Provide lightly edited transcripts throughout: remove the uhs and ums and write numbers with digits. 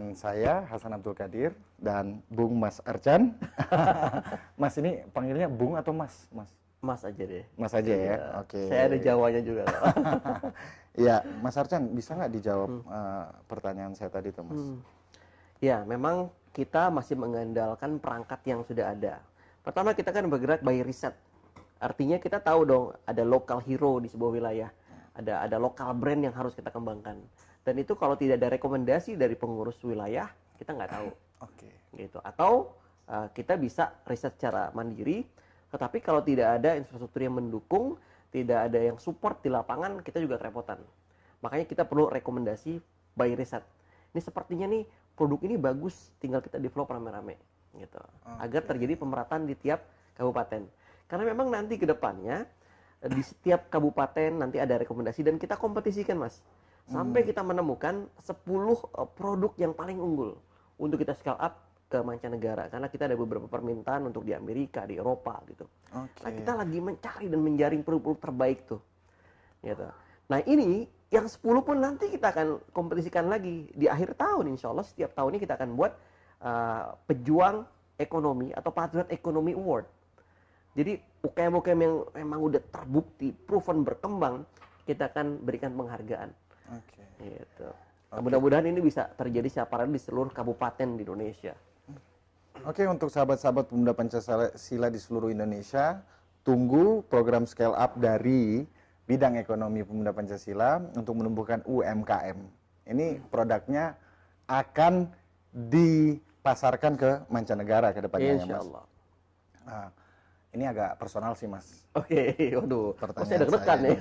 dengan saya Hasan Abdul Qadir dan Bung Mas Arcan. Mas ini panggilnya Bung atau Mas? Mas. Mas aja deh. Mas aja ya. Iya. Oke. Saya ada Jawanya juga. Iya, Mas Arcan bisa nggak dijawab pertanyaan saya tadi tuh, Mas? Ya, memang kita masih mengandalkan perangkat yang sudah ada. Pertama kita kan bergerak by riset. Artinya kita tahu dong ada local hero di sebuah wilayah. Ada local brand yang harus kita kembangkan. Dan itu kalau tidak ada rekomendasi dari pengurus wilayah, kita nggak tahu. Oke. Gitu. Atau kita bisa riset secara mandiri, tetapi kalau tidak ada infrastruktur yang mendukung, tidak ada yang support di lapangan, kita juga kerepotan. Makanya kita perlu rekomendasi by riset. Ini sepertinya nih produk ini bagus, tinggal kita develop rame-rame gitu. Agar terjadi pemerataan di tiap kabupaten. Karena memang nanti ke depannya di setiap kabupaten nanti ada rekomendasi dan kita kompetisikan, Mas. Sampai kita menemukan 10 produk yang paling unggul untuk kita scale up ke mancanegara. Karena kita ada beberapa permintaan untuk di Amerika, di Eropa gitu. Nah, kita lagi mencari dan menjaring produk-produk terbaik tuh. Gitu. Nah, ini yang 10 pun nanti kita akan kompetisikan lagi di akhir tahun, insya Allah setiap tahunnya kita akan buat pejuang ekonomi atau Patriot Economy Award. Jadi UKM-UKM yang memang udah terbukti, proven berkembang, kita akan berikan penghargaan. Oke. Gitu. Mudah-mudahan ini bisa terjadi secara paralel di seluruh kabupaten di Indonesia. Oke, untuk sahabat-sahabat pemuda Pancasila di seluruh Indonesia, tunggu program scale up dari bidang ekonomi pemuda Pancasila untuk menumbuhkan UMKM. Ini produknya akan dipasarkan ke mancanegara ke depannya, Insya ya, Mas. Allah. Nah, ini agak personal sih, Mas. Oke, waduh. Pertanyaan Saya deg-degan nih.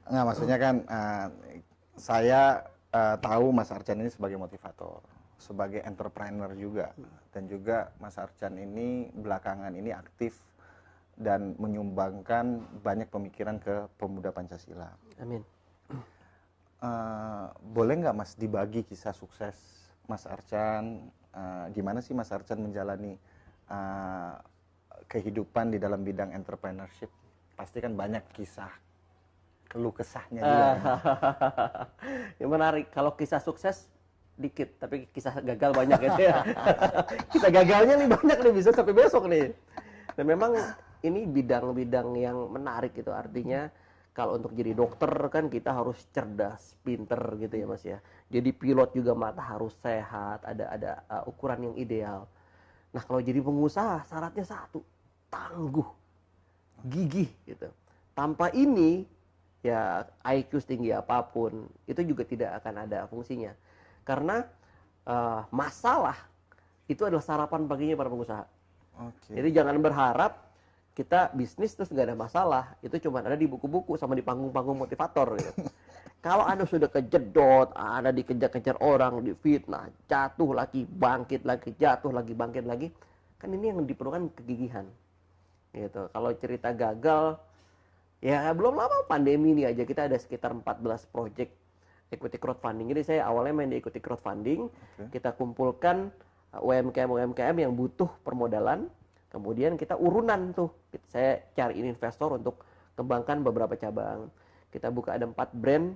Nggak, maksudnya kan saya tahu Mas Arcan ini sebagai motivator, sebagai entrepreneur juga, dan juga Mas Arcan ini belakangan ini aktif dan menyumbangkan banyak pemikiran ke pemuda Pancasila. Amin. Boleh nggak, Mas, dibagi kisah sukses Mas Arcan? Gimana sih Mas Arcan menjalani kehidupan di dalam bidang entrepreneurship? Pasti kan banyak kisah keluh kesahnya juga. Yang menarik, kalau kisah sukses dikit, tapi kisah gagal banyak gitu ya. Kisah gagalnya nih banyak nih, bisa sampai besok nih. Dan memang ini bidang-bidang yang menarik gitu. Artinya kalau untuk jadi dokter kan kita harus cerdas, pinter gitu ya, Mas ya. Jadi pilot juga mata harus sehat, ada ukuran yang ideal. Nah, kalau jadi pengusaha syaratnya satu, tangguh, gigih gitu. Tanpa ini ya IQ setinggi apapun itu juga tidak akan ada fungsinya. Karena masalah itu adalah sarapan paginya para pengusaha. Jadi jangan berharap kita bisnis terus nggak ada masalah. Itu cuma ada di buku-buku sama di panggung-panggung motivator gitu. Kalau Anda sudah kejedot, Anda dikejar-kejar orang, difitnah, jatuh lagi, bangkit lagi, jatuh lagi, bangkit lagi, kan ini yang diperlukan kegigihan. Gitu. Kalau cerita gagal, ya belum lama pandemi ini aja kita ada sekitar 14 project equity crowdfunding. Jadi saya awalnya main di equity crowdfunding, kita kumpulkan UMKM yang butuh permodalan, kemudian kita urunan tuh. Saya cariin investor untuk kembangkan beberapa cabang. Kita buka ada 4 brand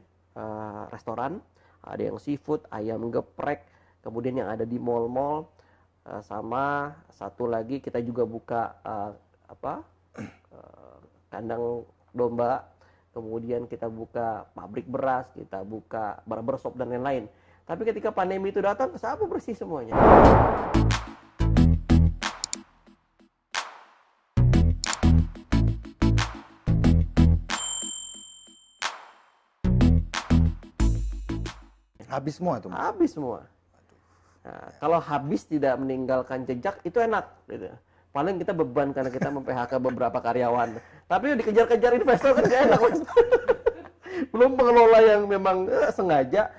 restoran, ada yang seafood, ayam geprek, kemudian yang ada di mall-mall, sama satu lagi kita juga buka kandang domba, kemudian kita buka pabrik beras, kita buka barbershop dan lain-lain. Tapi ketika pandemi itu datang, sapu bersih semuanya. Habis semua tuh, Mas? Habis semua. Nah, kalau habis tidak meninggalkan jejak itu enak gitu. Paling kita beban karena kita mem-PHK beberapa karyawan. Tapi dikejar-kejar investor kan gak enak, Mas. Belum pengelola yang memang sengaja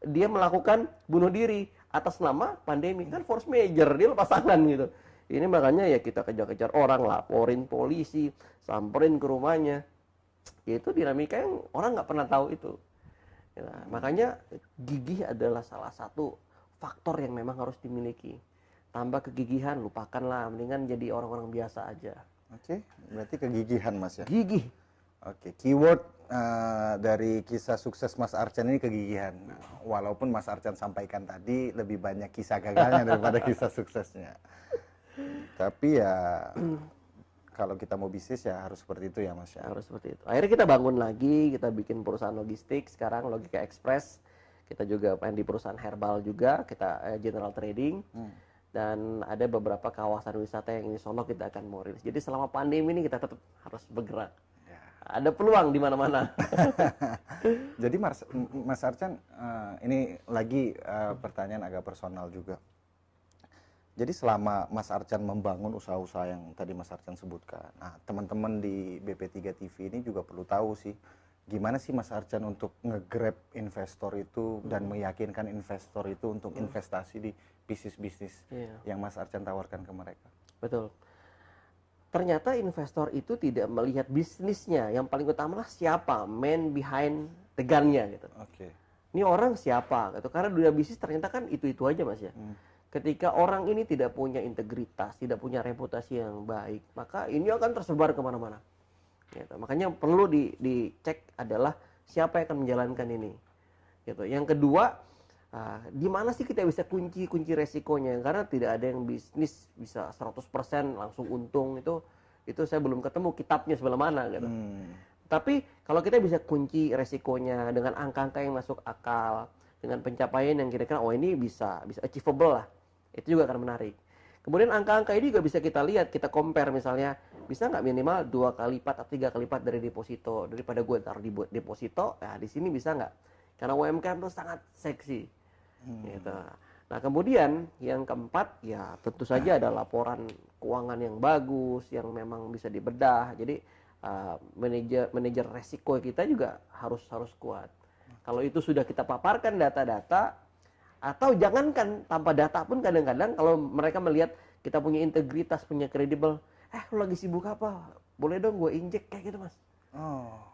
dia melakukan bunuh diri atas nama pandemi, kan force major, dia lepas tangan gitu. Ini makanya ya kita kejar-kejar orang, laporin polisi, samperin ke rumahnya. Itu dinamika yang orang nggak pernah tahu itu. Nah, makanya gigih adalah salah satu faktor yang memang harus dimiliki. Tambah kegigihan, lupakanlah, mendingan jadi orang-orang biasa aja. Oke, berarti kegigihan, Mas, ya? Gigih. Oke, keyword dari kisah sukses Mas Arcan ini kegigihan. Walaupun Mas Arcan sampaikan tadi lebih banyak kisah gagalnya daripada kisah suksesnya. Tapi ya kalau kita mau bisnis ya harus seperti itu ya Mas ya. Harus seperti itu. Akhirnya kita bangun lagi, kita bikin perusahaan logistik, sekarang Logika Express. Kita juga main di perusahaan herbal juga, kita general trading. Dan ada beberapa kawasan wisata yang ini Solo kita akan mau rilis. Jadi selama pandemi ini kita tetap harus bergerak. Ya. Ada peluang di mana-mana. Jadi Mas Arcan, ini lagi pertanyaan agak personal juga. Jadi selama Mas Arcan membangun usaha-usaha yang tadi Mas Arcan sebutkan, nah teman-teman di BP3 TV ini juga perlu tahu sih, gimana sih Mas Arcan untuk nge-grab investor itu dan meyakinkan investor itu untuk investasi di bisnis-bisnis yang Mas Arcan tawarkan ke mereka. Betul. Ternyata investor itu tidak melihat bisnisnya, yang paling utama lah siapa man behind the gun-nya gitu. Oke. Ini orang siapa gitu, karena dunia bisnis ternyata kan itu-itu aja Mas ya. Ketika orang ini tidak punya integritas, tidak punya reputasi yang baik, maka ini akan tersebar kemana-mana. Gitu. Makanya perlu dicek adalah siapa yang akan menjalankan ini. Gitu. Yang kedua, di mana sih kita bisa kunci resikonya? Karena tidak ada yang bisnis bisa 100% langsung untung, itu saya belum ketemu kitabnya sebelah mana gitu. Tapi kalau kita bisa kunci resikonya dengan angka-angka yang masuk akal, dengan pencapaian yang kira-kira ini bisa achievable lah. Itu juga akan menarik. Kemudian angka-angka ini juga bisa kita lihat, kita compare misalnya, bisa nggak minimal 2 kali lipat atau 3 kali lipat dari deposito, daripada gue taruh di deposito, di sini bisa nggak? Karena UMKM itu sangat seksi. Gitu. Nah kemudian yang keempat, ya tentu saja ada laporan keuangan yang bagus, yang memang bisa dibedah. Jadi manajer resiko kita juga harus kuat. Kalau itu sudah kita paparkan data-data, atau jangankan tanpa data pun kadang-kadang kalau mereka melihat kita punya integritas, punya kredibel, lu lagi sibuk apa? Boleh dong gue injek kayak gitu Mas.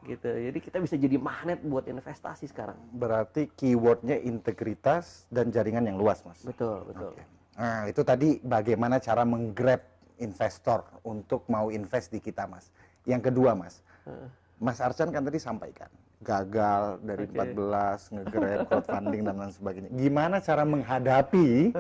Gitu. Jadi kita bisa jadi magnet buat investasi sekarang. Berarti keywordnya integritas dan jaringan yang luas Mas. Betul. Okay. Nah itu tadi bagaimana cara menggrab investor untuk mau invest di kita Mas. Yang kedua Mas, Mas Arcan kan tadi sampaikan gagal dari 14 nge-grab crowdfunding dan lain sebagainya. Gimana cara menghadapi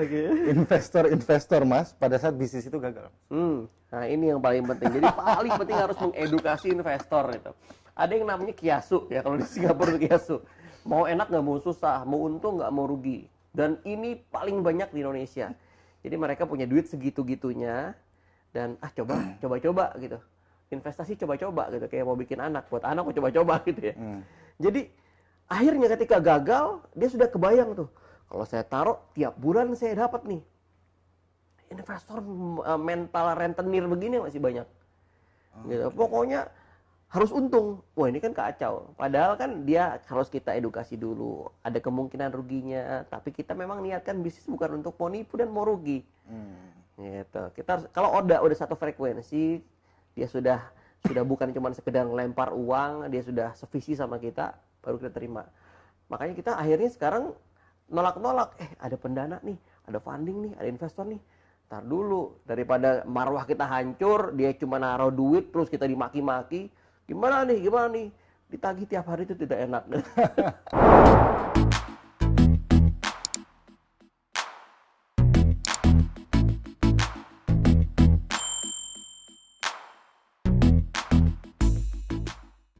investor-investor Mas pada saat bisnis itu gagal? Nah ini yang paling penting. Jadi paling penting harus mengedukasi investor itu. Ada yang namanya kiasu ya, kalau di Singapura itu kiasu. Mau enak nggak mau susah, mau untung nggak mau rugi. Dan ini paling banyak di Indonesia. Jadi mereka punya duit segitu-gitunya dan coba-coba gitu. Investasi coba-coba gitu, kayak mau bikin anak, buat anak mau coba-coba gitu ya. Jadi akhirnya ketika gagal dia sudah kebayang tuh, kalau saya taruh tiap bulan saya dapat nih. Investor mental rentenir begini masih banyak. Gitu. Pokoknya harus untung. Wah ini kan kacau. Padahal kan dia harus kita edukasi dulu. Ada kemungkinan ruginya, tapi kita memang niatkan bisnis bukan untuk mau nipu dan mau rugi. Gitu. Kita kalau udah satu frekuensi, dia sudah bukan cuma sekedar lempar uang, dia sudah sevisi sama kita, baru kita terima. Makanya kita akhirnya sekarang nolak-nolak, ada pendana nih, ada funding nih, ada investor nih. Ntar dulu, daripada marwah kita hancur, dia cuma naruh duit terus kita dimaki-maki, gimana nih, ditagih tiap hari itu tidak enak.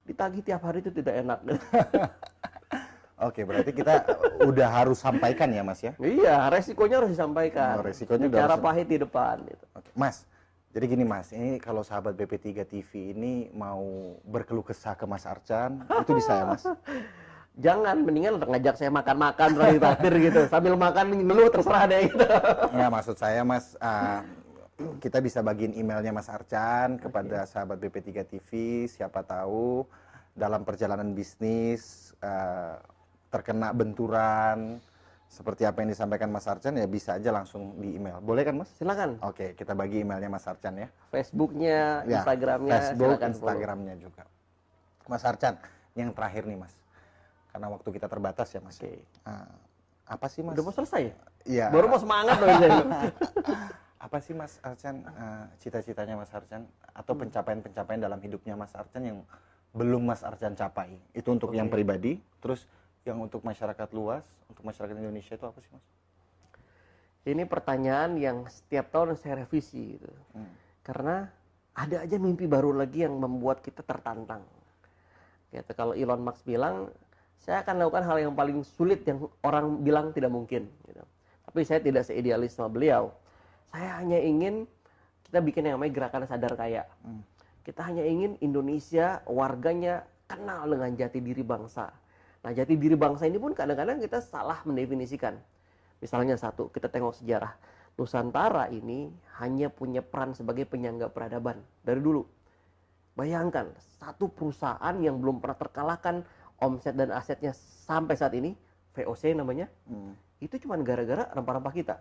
Ditagih tiap hari itu tidak enak. Oke, berarti kita udah harus sampaikan ya Mas ya? Iya, resikonya harus disampaikan. Resikonya cara pahit di depan. Gitu. Oke. Mas, jadi gini Mas, ini kalau sahabat BP3 TV ini mau berkeluh kesah ke Mas Arcan, itu bisa ya Mas? Jangan, mendingan ngajak saya makan-makan terakhir gitu. Sambil makan dulu terserah deh gitu. Nggak, maksud saya Mas, kita bisa bagiin emailnya Mas Arcan kepada sahabat BP3 TV, siapa tahu dalam perjalanan bisnis terkena benturan seperti apa yang disampaikan Mas Arcan, ya bisa aja langsung di email. Boleh kan Mas? Silakan. Oke, kita bagi emailnya Mas Arcan ya. Facebooknya, Instagramnya, Facebook, Instagramnya juga. Mas Arcan, yang terakhir nih Mas, karena waktu kita terbatas ya Mas. Apa sih Mas? Udah mau selesai? Iya. Baru mau semangat loh ini. Apa sih Mas Arcan, cita-citanya Mas Arcan atau pencapaian-pencapaian dalam hidupnya Mas Arcan yang belum Mas Arcan capai? Itu untuk yang pribadi, terus yang untuk masyarakat luas, untuk masyarakat Indonesia itu apa sih, Mas? Ini pertanyaan yang setiap tahun saya revisi gitu. Karena ada aja mimpi baru lagi yang membuat kita tertantang. Gitu. Kalau Elon Musk bilang, saya akan lakukan hal yang paling sulit yang orang bilang tidak mungkin. Gitu. Tapi saya tidak seidealis sama beliau. Saya hanya ingin kita bikin yang namanya gerakan sadar kaya. Kita hanya ingin Indonesia warganya kenal dengan jati diri bangsa. Nah, jati diri bangsa ini pun kadang-kadang kita salah mendefinisikan. Misalnya satu, kita tengok sejarah. Nusantara ini hanya punya peran sebagai penyangga peradaban dari dulu. Bayangkan, satu perusahaan yang belum pernah terkalahkan omset dan asetnya sampai saat ini, VOC namanya, itu cuma gara-gara rempah-rempah kita.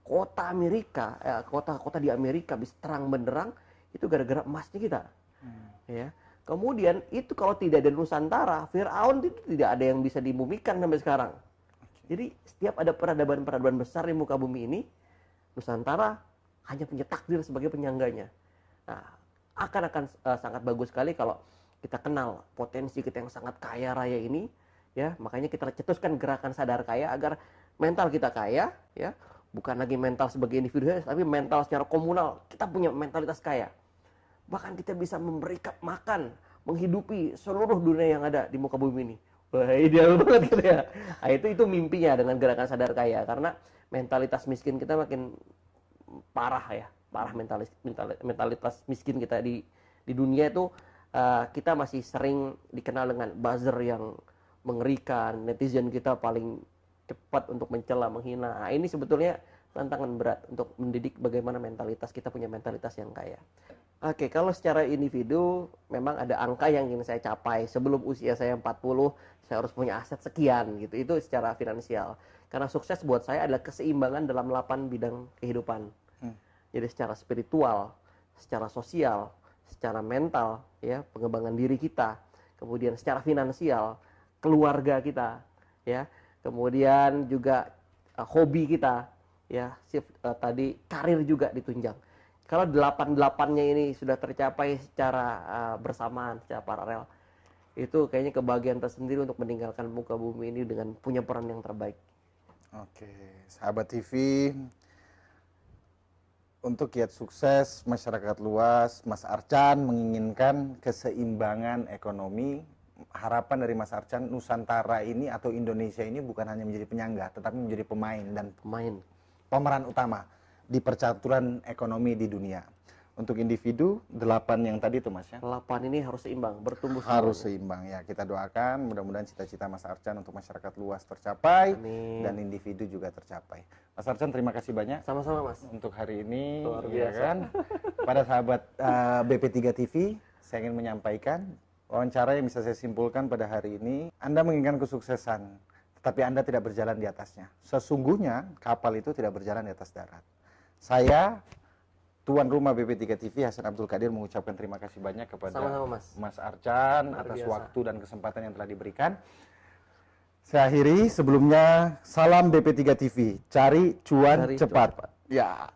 Kota Amerika, kota-kota di Amerika bisa terang benderang, itu gara-gara emasnya kita. Ya. Kemudian itu kalau tidak ada Nusantara, Firaun itu tidak ada yang bisa dimumikan sampai sekarang. Jadi setiap ada peradaban-peradaban besar di muka bumi ini, Nusantara hanya punya takdir sebagai penyangganya. Nah, akan sangat bagus sekali kalau kita kenal potensi kita yang sangat kaya raya ini, ya. Makanya kita cetuskan gerakan sadar kaya agar mental kita kaya, ya. Bukan lagi mental sebagai individu, tapi mental secara komunal. Kita punya mentalitas kaya. Bahkan kita bisa memberi makan, menghidupi seluruh dunia yang ada di muka bumi ini. Wah, ideal banget gitu ya. Nah, itu mimpinya dengan gerakan sadar kaya, karena mentalitas miskin kita makin parah ya, parah mentalitas miskin kita di dunia itu. Kita masih sering dikenal dengan buzzer yang mengerikan, netizen kita paling cepat untuk mencela, menghina. Nah, ini sebetulnya tantangan berat untuk mendidik bagaimana mentalitas kita punya mentalitas yang kaya. Oke, kalau secara individu memang ada angka yang ingin saya capai. Sebelum usia saya 40, saya harus punya aset sekian gitu. Itu secara finansial. Karena sukses buat saya adalah keseimbangan dalam 8 bidang kehidupan. Jadi secara spiritual, secara sosial, secara mental, ya, pengembangan diri kita, kemudian secara finansial, keluarga kita, ya, kemudian juga hobi kita, ya, tadi karir juga ditunjang. Kalau 8-8-nya ini sudah tercapai secara bersamaan, secara paralel, itu kayaknya kebahagiaan tersendiri untuk meninggalkan muka bumi ini dengan punya peran yang terbaik. Oke, sahabat TV, untuk kiat sukses masyarakat luas, Mas Arcan menginginkan keseimbangan ekonomi. Harapan dari Mas Arcan, Nusantara ini atau Indonesia ini bukan hanya menjadi penyangga, tetapi menjadi pemain dan pemeran utama di percaturan ekonomi di dunia. Untuk individu, 8 yang tadi itu, Mas, ya? 8 ini harus seimbang, bertumbuh harus seimbang, ya. Kita doakan mudah-mudahan cita-cita Mas Arcan untuk masyarakat luas tercapai. Amin. Dan individu juga tercapai. Mas Arcan, terima kasih banyak. Sama-sama, Mas. Untuk hari ini, luar ya biasa. kan? Pada sahabat BP3 TV, saya ingin menyampaikan wawancara yang bisa saya simpulkan pada hari ini. Anda menginginkan kesuksesan, tetapi Anda tidak berjalan di atasnya. Sesungguhnya kapal itu tidak berjalan di atas darat. Saya, tuan rumah BP3 TV, Hasan Abdul Qadir, mengucapkan terima kasih banyak kepada Mas Arcan atas waktu dan kesempatan yang telah diberikan. Saya akhiri, sebelumnya salam BP3 TV, cari cuan cepat. Ya.